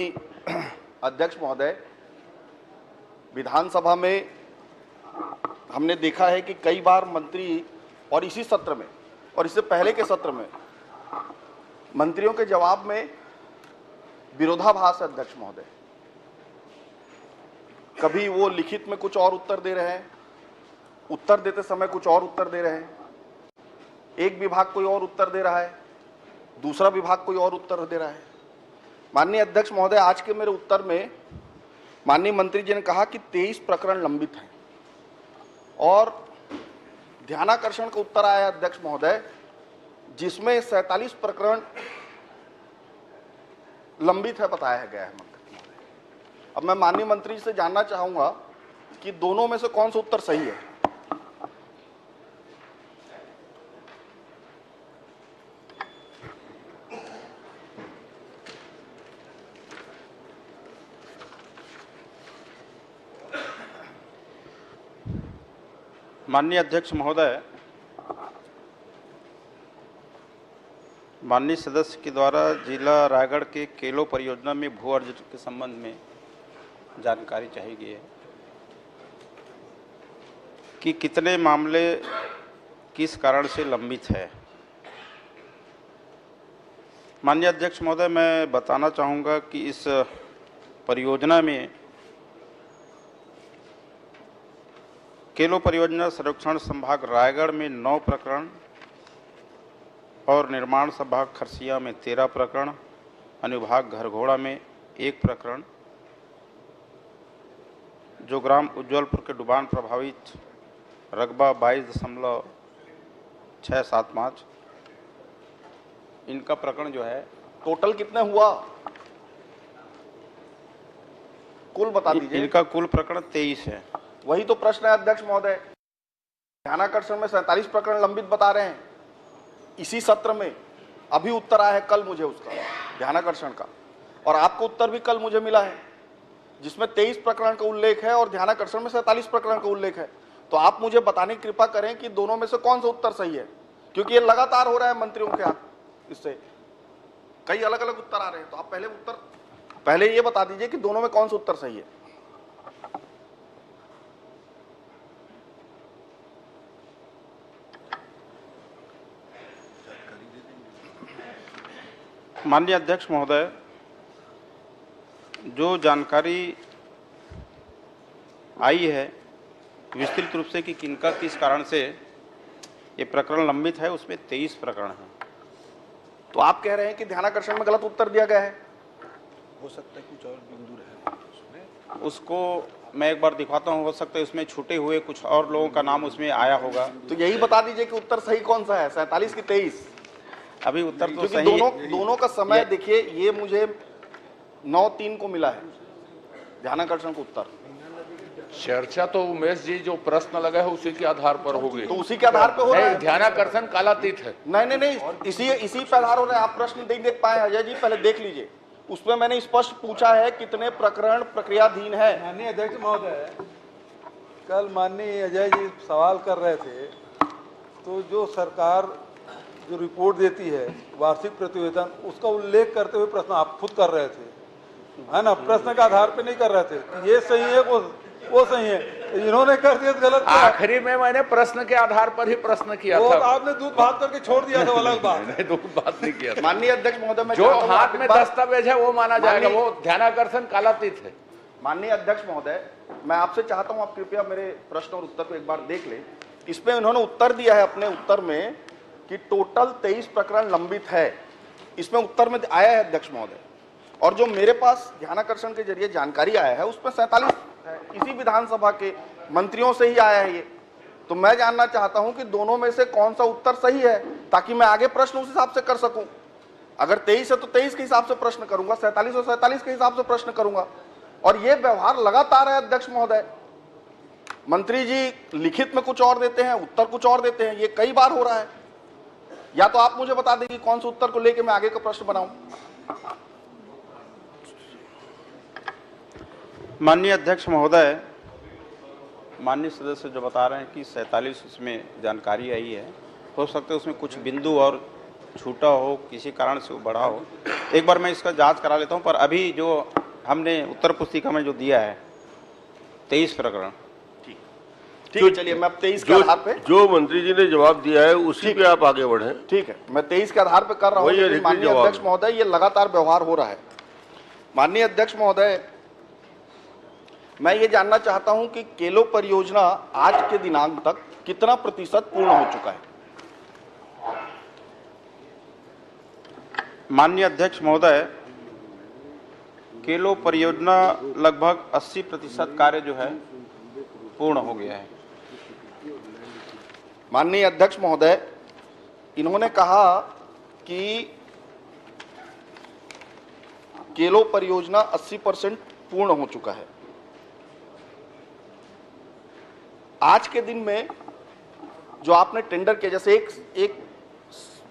अध्यक्ष महोदय, विधानसभा में हमने देखा है कि कई बार मंत्री और इसी सत्र में और इससे पहले के सत्र में मंत्रियों के जवाब में विरोधाभास है। अध्यक्ष महोदय, कभी वो लिखित में कुछ और उत्तर दे रहे हैं, उत्तर देते समय कुछ और उत्तर दे रहे हैं, एक विभाग कोई और उत्तर दे रहा है, दूसरा विभाग कोई और उत्तर दे रहा है। माननीय अध्यक्ष महोदय, आज के मेरे उत्तर में माननीय मंत्री जी ने कहा कि 23 प्रकरण लंबित हैं और ध्यानाकर्षण का उत्तर आया अध्यक्ष महोदय, जिसमें 47 प्रकरण लंबित है बताया गया है। मंत्री महोदय, अब मैं माननीय मंत्री जी से जानना चाहूंगा कि दोनों में से कौन सा उत्तर सही है। माननीय अध्यक्ष महोदय, माननीय सदस्य के द्वारा जिला रायगढ़ के केलो परियोजना में भू अर्जन के संबंध में जानकारी चाहिए गई है कि कितने मामले किस कारण से लंबित है। माननीय अध्यक्ष महोदय, मैं बताना चाहूँगा कि इस परियोजना में केलो परियोजना सर्वेक्षण संभाग रायगढ़ में 9 प्रकरण और निर्माण संभाग खरसिया में 13 प्रकरण, अनुभाग घरघोड़ा में 1 प्रकरण, जो ग्राम उज्ज्वलपुर के डुबान प्रभावित रकबा 22.675, इनका प्रकरण जो है टोटल कितने हुआ, कुल बता दीजिए। इनका कुल प्रकरण 23 है। वही तो प्रश्न है अध्यक्ष महोदय। ध्यानाकर्षण में 47 प्रकरण लंबित बता रहे हैं इसी सत्र में। अभी उत्तर आया है कल मुझे उसका, ध्यानाकर्षण का, और आपको उत्तर भी कल मुझे मिला है जिसमें 23 प्रकरण का उल्लेख है और ध्यानाकर्षण में 47 प्रकरण का उल्लेख है। तो आप मुझे बताने की कृपा करें कि दोनों में से कौन सा उत्तर सही है, क्योंकि ये लगातार हो रहा है मंत्रियों के हाथ, इससे कई अलग अलग उत्तर आ रहे हैं। तो आप पहले ये बता दीजिए कि दोनों में कौन सा उत्तर सही है। माननीय अध्यक्ष महोदय, जो जानकारी आई है विस्तृत रूप से कि किनका किस कारण से ये प्रकरण लंबित है, उसमें 23 प्रकरण हैं। तो आप कह रहे हैं कि ध्यानाकर्षण में गलत उत्तर दिया गया है। हो सकता है कुछ और बिंदु रहे उसमें, उसको मैं एक बार दिखाता हूँ। हो सकता है उसमें छूटे हुए कुछ और लोगों का नाम उसमें आया होगा। तो यही बता दीजिए कि उत्तर सही कौन सा है, 47 की 23। अभी उत्तर तो क्योंकि सही दोनों का समय देखिए, ये मुझे 9-3 को मिला है ध्यानाकर्षण का उत्तर। चर्चा तो उमेश जी जो प्रश्न लगा है उसी के आधार पर होगी। तो उसी के आधार पे हो रहा है। ध्यानाकर्षण कालातीत है। नहीं, इसी पे आधार हो रहा है। आप प्रश्न नहीं देख पाए अजय जी, पहले देख लीजिए। उसमें मैंने स्पष्ट पूछा है कितने प्रकरण प्रक्रियाधीन है। माननीय अध्यक्ष महोदय, कल माननीय अजय जी सवाल कर रहे थे, तो जो सरकार जो रिपोर्ट देती है वार्षिक प्रतिवेदन, उसका उल्लेख करते हुए प्रश्न आप खुद कर रहे थे, है ना। प्रश्न के आधार पे नहीं कर रहे थे कि ये सही है वो सही है। इन्होंने कर दिया तो गलत। आखिरी में मैंने प्रश्न के आधार पर ही प्रश्न किया था। आपने दूध भात करके छोड़ दिया था, अलग बात। नहीं, दूध बात नहीं किया था। माननीय अध्यक्ष महोदय, मैं जो हाथ में दस्तावेज है वो माना जाएगा, वो ध्यानाकर्षण कालातीत है। माननीय अध्यक्ष महोदय, मैं आपसे चाहता हूं आप कृपया मेरे प्रश्न और उत्तर को एक बार देख लें। इसमें उन्होंने उत्तर दिया है अपने उत्तर में कि टोटल 23 प्रकरण लंबित है, इसमें उत्तर में आया है अध्यक्ष महोदय। और जो मेरे पास ध्यानाकर्षण के जरिए जानकारी आया है उसमें 47 है, इसी विधानसभा के मंत्रियों से ही आया है ये। तो मैं जानना चाहता हूं कि दोनों में से कौन सा उत्तर सही है, ताकि मैं आगे प्रश्न उस हिसाब से कर सकूं। अगर 23 है तो 23 के हिसाब से प्रश्न करूंगा, 47 और 47 के हिसाब से प्रश्न करूंगा। और ये व्यवहार लगातार है अध्यक्ष महोदय। मंत्री जी लिखित में कुछ और देते हैं, उत्तर कुछ और देते हैं, ये कई बार हो रहा है। या तो आप मुझे बता देंगे कौन से उत्तर को लेकर मैं आगे का प्रश्न बनाऊं। माननीय अध्यक्ष महोदय, माननीय सदस्य जो बता रहे हैं कि 47 उसमें जानकारी आई है, हो सकता है उसमें कुछ बिंदु और छूटा हो, किसी कारण से वो बढ़ा हो। एक बार मैं इसका जांच करा लेता हूं, पर अभी जो हमने उत्तर पुस्तिका में जो दिया है 23 प्रकरण। ठीक है, चलिए मैं अब 23 के आधार पे, जो मंत्री जी ने जवाब दिया है उसी पे आप आगे बढ़े। ठीक है, मैं 23 के आधार पे कर रहा हूँ। वही लेकिन अधिकृत माननीय जवाब अध्यक्ष महोदय, ये लगातार व्यवहार हो रहा है। माननीय अध्यक्ष महोदय, मैं ये जानना चाहता हूं कि केलो परियोजना आज के दिनांक तक कितना प्रतिशत पूर्ण हो चुका है? माननीय अध्यक्ष महोदय, केलो परियोजना लगभग 80% कार्य जो है पूर्ण हो गया है। माननीय अध्यक्ष महोदय, इन्होंने कहा कि केलो परियोजना 80% पूर्ण हो चुका है। आज के दिन में जो आपने टेंडर किया, जैसे एक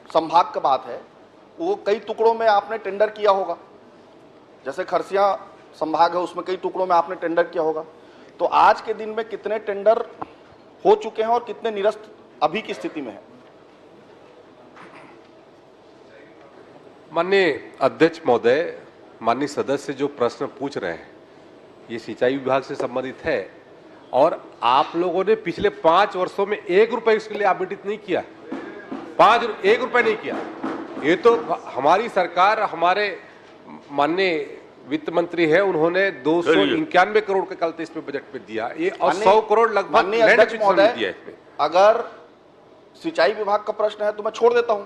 संभाग का बात है, वो कई टुकड़ों में आपने टेंडर किया होगा। जैसे खरसिया संभाग है, उसमें कई टुकड़ों में आपने टेंडर किया होगा। तो आज के दिन में कितने टेंडर हो चुके हैं और कितने निरस्त अभी की स्थिति में है? माननीय अध्यक्ष महोदय, माननीय सदस्य जो प्रश्न पूछ रहे हैं ये सिंचाई विभाग से संबंधित है और आप लोगों ने पिछले 5 वर्षों में 1 रुपए इसके लिए आवंटित नहीं किया। 1 रुपए नहीं किया। ये तो हमारी सरकार, हमारे माननीय वित्त मंत्री है, उन्होंने 291 करोड़ का कल इसमें बजट में दिया, ये और 100 करोड़ लगभग दिया इसमें। अगर सिंचाई विभाग का प्रश्न है तो मैं छोड़ देता हूं,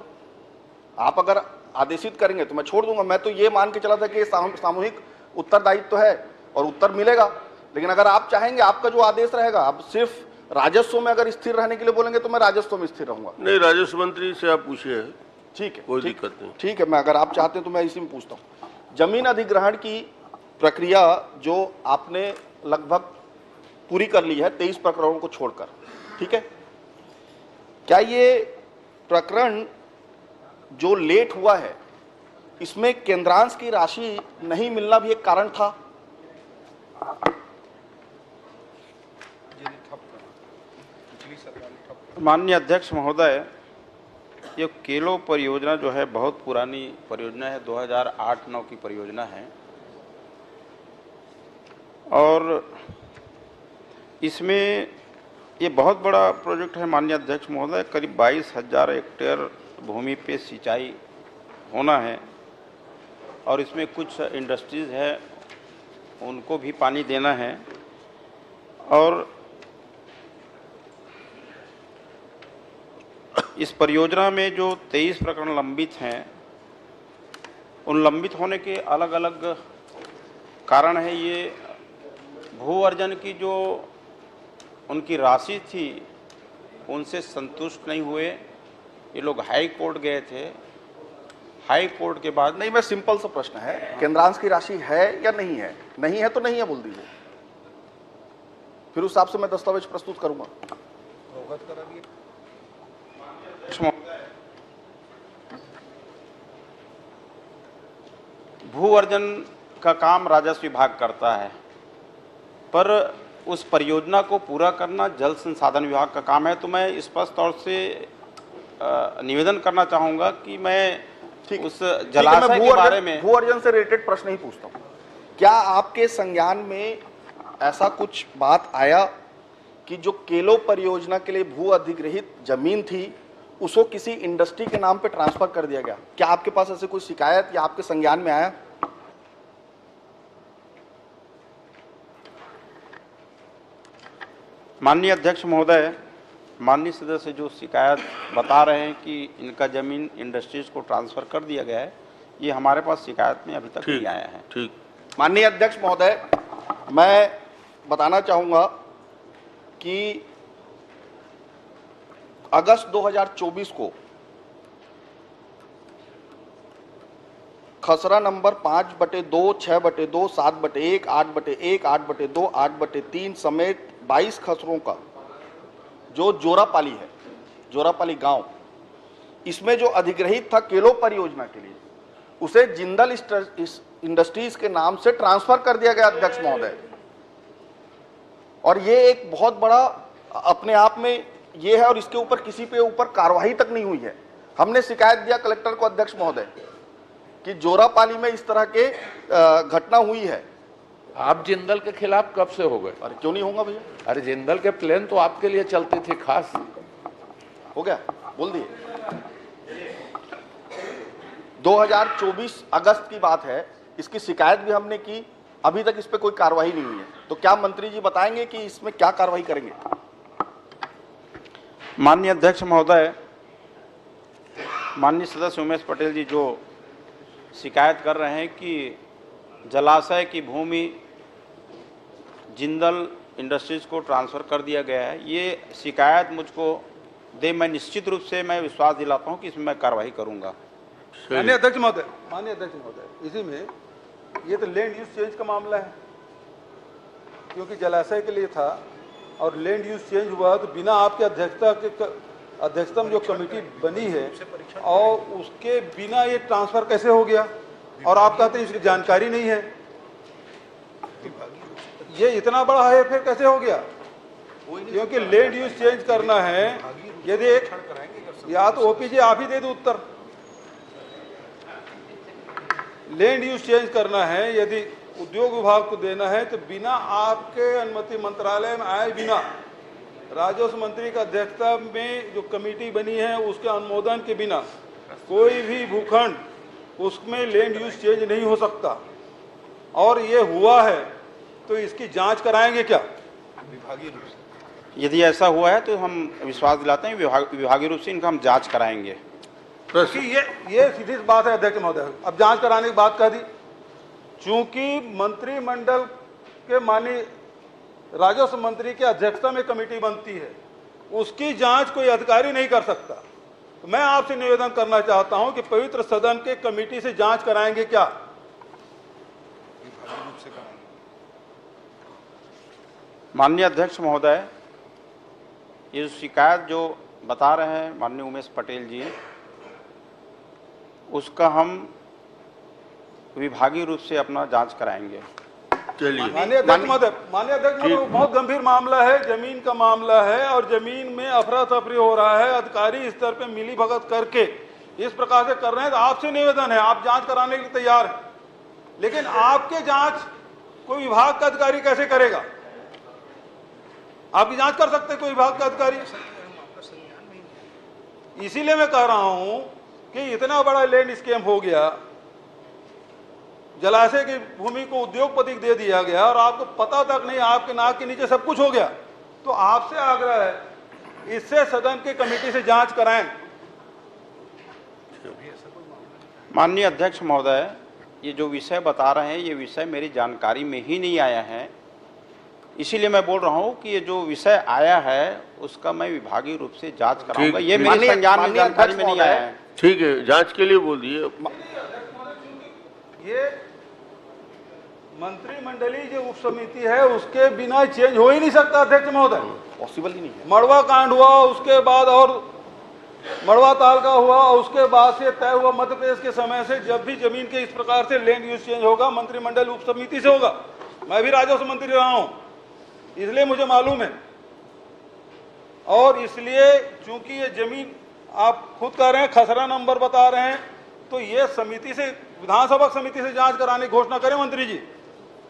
आप अगर आदेशित करेंगे तो मैं छोड़ दूंगा। मैं तो ये मान के चला था कि ये सामूहिक उत्तरदायित्व है और उत्तर मिलेगा। लेकिन अगर आप चाहेंगे, आपका जो आदेश रहेगा, आप सिर्फ राजस्व में अगर स्थिर रहने के लिए बोलेंगे तो मैं राजस्व में स्थिर रहूंगा। नहीं, राजस्व मंत्री से आप पूछिए। ठीक है, कोई दिक्कत नहीं। ठीक है, मैं अगर आप चाहते हैं तो मैं इसी में पूछता हूँ। जमीन अधिग्रहण की प्रक्रिया जो आपने लगभग पूरी कर ली है 23 प्रकरणों को छोड़कर, ठीक है, क्या ये प्रकरण जो लेट हुआ है इसमें केंद्रांश की राशि नहीं मिलना भी एक कारण था? माननीय अध्यक्ष महोदय, ये केलो परियोजना जो है बहुत पुरानी परियोजना है, 2008-9 की परियोजना है और इसमें ये बहुत बड़ा प्रोजेक्ट है। माननीय अध्यक्ष महोदय, करीब 22,000 हेक्टेयर भूमि पे सिंचाई होना है और इसमें कुछ इंडस्ट्रीज है, उनको भी पानी देना है। और इस परियोजना में जो 23 प्रकरण लंबित हैं, उन लंबित होने के अलग अलग कारण है। ये भू अर्जन की जो उनकी राशि थी उनसे संतुष्ट नहीं हुए, ये लोग हाई कोर्ट गए थे। हाई कोर्ट के बाद नहीं, मैं सिंपल सा प्रश्न है, केंद्रांश की राशि है या नहीं है? नहीं है तो नहीं है बोल दीजिए, फिर उस हिसाब से मैं दस्तावेज प्रस्तुत करूंगा। भू अर्जन का काम राजस्व विभाग करता है, पर उस परियोजना को पूरा करना जल संसाधन विभाग का काम है। तो मैं स्पष्ट तौर से निवेदन करना चाहूंगा कि मैं उस जलाशय के बारे में भू अर्जन से रिलेटेड प्रश्न ही पूछता हूँ। क्या आपके संज्ञान में ऐसा कुछ बात आया कि जो केलो परियोजना के लिए भू अधिग्रहित जमीन थी उसको किसी इंडस्ट्री के नाम पे ट्रांसफर कर दिया गया? क्या आपके पास ऐसे कोई शिकायत या आपके संज्ञान में आया? माननीय अध्यक्ष महोदय, माननीय सदस्य जो शिकायत बता रहे हैं कि इनका जमीन इंडस्ट्रीज को ट्रांसफर कर दिया गया है, ये हमारे पास शिकायत में अभी तक नहीं आया है। ठीक। माननीय अध्यक्ष महोदय, मैं बताना चाहूंगा कि अगस्त 2024 को खसरा नंबर 5/2, 6/2, 7/1, 8/1, 8/2, 8/3 समेत 22 खसरों का जो जोरापाली है, जोरापाली गांव, इसमें जो अधिग्रहित था केलो परियोजना के लिए, उसे जिंदल इंडस्ट्रीज के नाम से ट्रांसफर कर दिया गया अध्यक्ष महोदय। और ये एक बहुत बड़ा अपने आप में ये है और इसके ऊपर किसी पे ऊपर कार्रवाई तक नहीं हुई है। हमने शिकायत दिया कलेक्टर को अध्यक्ष महोदय, कि जोरापाली में इस तरह के घटना हुई है। आप जिंदल के खिलाफ कब से हो गए? अरे क्यों नहीं होगा भैया, अरे जिंदल के प्लेन तो आपके लिए चलते थे खास। हो गया, बोल दिए। 2024 अगस्त की बात है, इसकी शिकायत भी हमने की, अभी तक इस पे कोई कार्रवाई नहीं हुई है। तो क्या मंत्री जी बताएंगे कि इसमें क्या कार्रवाई करेंगे? माननीय अध्यक्ष महोदय, माननीय सदस्य उमेश पटेल जी जो शिकायत कर रहे हैं कि जलाशय की भूमि जिंदल इंडस्ट्रीज को ट्रांसफ़र कर दिया गया है, ये शिकायत मुझको दे, मैं निश्चित रूप से मैं विश्वास दिलाता हूं कि इसमें मैं कार्रवाई करूंगा। माननीय अध्यक्ष महोदय, इसी में ये तो लैंड यूज चेंज का मामला है, क्योंकि जलाशय के लिए था और लैंड यूज चेंज हुआ तो बिना आपके अध्यक्षता में जो कमेटी बनी है और उसके बिना ये ट्रांसफर कैसे हो गया? और आप कहते हैं इसकी जानकारी नहीं है। ये इतना बड़ा है फिर कैसे हो गया? क्योंकि लैंड यूज चेंज करना है, यदि या तो ओपीजी आप ही दे दो उत्तर। लैंड यूज चेंज करना है, यदि उद्योग विभाग को देना है तो बिना आपके अनुमति मंत्रालय में आए बिना राजस्व मंत्री का अध्यक्षता में जो कमेटी बनी है उसके अनुमोदन के बिना कोई भी भूखंड उसमें लैंड यूज चेंज नहीं हो सकता। और ये हुआ है तो इसकी जांच कराएंगे क्या विभागीय रूप से? यदि ऐसा हुआ है तो हम विश्वास दिलाते हैं विभागीय रूप से इनका हम जांच कराएंगे। कि ये सीधी बात है अध्यक्ष महोदय, अब जांच कराने की बात कह दी। चूंकि मंत्रिमंडल के माननीय राजस्व मंत्री की अध्यक्षता में कमेटी बनती है, उसकी जांच कोई अधिकारी नहीं कर सकता। तो मैं आपसे निवेदन करना चाहता हूं कि पवित्र सदन के कमेटी से जांच कराएंगे क्या? माननीय अध्यक्ष महोदय, ये शिकायत जो बता रहे हैं माननीय उमेश पटेल जी, उसका हम विभागीय रूप से अपना जांच कराएंगे। चलिए, माननीय अध्यक्ष महोदय, बहुत गंभीर मामला है, जमीन का मामला है और जमीन में अफरा तफरी हो रहा है, अधिकारी स्तर पे मिली भगत करके इस प्रकार से कर रहे हैं। तो आपसे निवेदन है, आप जांच कराने के लिए तैयार हैं, लेकिन आपके जांच कोई विभाग का अधिकारी कैसे करेगा? आपकी जांच कर सकते कोई विभाग का अधिकारी? इसीलिए मैं कह रहा हूं कि इतना बड़ा लैंड स्कैम हो गया, जलाशय की भूमि को उद्योगपति को दे दिया गया और आपको पता तक नहीं, आपके नाक के नीचे सब कुछ हो गया। तो आपसे आग्रह है, इससे सदन की कमेटी से जांच कराएं। माननीय अध्यक्ष महोदय, ये जो विषय बता रहे हैं ये विषय मेरी जानकारी में ही नहीं आया है, इसीलिए मैं बोल रहा हूँ कि ये जो विषय आया है उसका मैं विभागीय रूप से जांच कराऊंगा। ये मेरे संज्ञान में, जानकारी में नहीं आया है। ठीक है, जांच के लिए बोल दिए। ये मंत्रिमंडलीय जो उप समिति है उसके बिना चेंज हो ही नहीं सकता अध्यक्ष महोदय, पॉसिबल ही नहीं है। मड़वा कांड हुआ, उसके बाद और मड़वा ताल का हुआ, उसके बाद से तय हुआ मध्य प्रदेश के समय से जब भी जमीन के इस प्रकार से लैंड यूज चेंज होगा मंत्रिमंडल उप समिति से होगा। मैं भी राजस्व मंत्री रहा हूं, इसलिए मुझे मालूम है। और इसलिए चूंकि ये जमीन आप खुद कह रहे हैं खसरा नंबर बता रहे हैं, तो ये समिति से, विधानसभा समिति से जांच कराने की घोषणा करें मंत्री जी।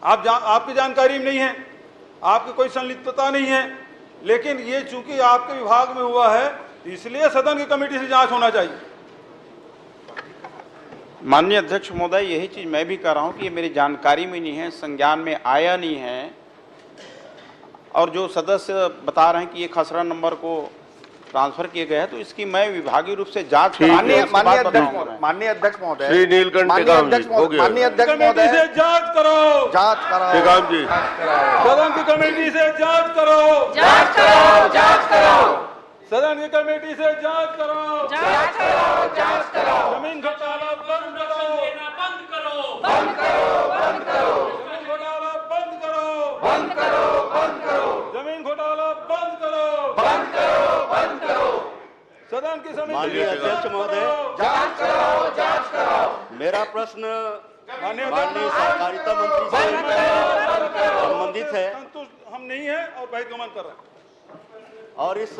आपकी जानकारी में नहीं है, आपकी कोई संलिप्तता नहीं है, लेकिन ये चूंकि आपके विभाग में हुआ है इसलिए सदन की कमेटी से जांच होना चाहिए। माननीय अध्यक्ष महोदय, यही चीज मैं भी कह रहा हूं कि ये मेरी जानकारी में नहीं है, संज्ञान में आया नहीं है। और जो सदस्य बता रहे हैं कि ये खसरा नंबर को ट्रांसफर किए गए हैं, तो इसकी मैं विभागीय रूप से जांच माननीय अध्यक्ष महोदय, श्री नीलकंठ टेकाम जी, हो गया। माननीय अध्यक्ष कमेटी महोदय, से जांच करो, जांच कराओ। टेकाम जी, सदन की कमेटी से जांच करो, जांच करो, जांच करो, सदन की कमेटी से जांच करो, जांच करो, जांच करो, जमीन घोटाला बंद करो, बंद करो, बंद करो, बंद करो, जमीन घोटाला बंद करो, बंद करो, बंद करो, जमीन घोटाला बंद करो, बंद करो, बंद करो, सदन की समिति माननीय से अध्यक्ष महोदय, जांच करो, जांच करो, मेरा प्रश्न माननीय माननीय सहकारिता मंत्री से संबंधित है संतुष्ट हम नहीं है और बहिर्गमन कर रहे हैं। और इस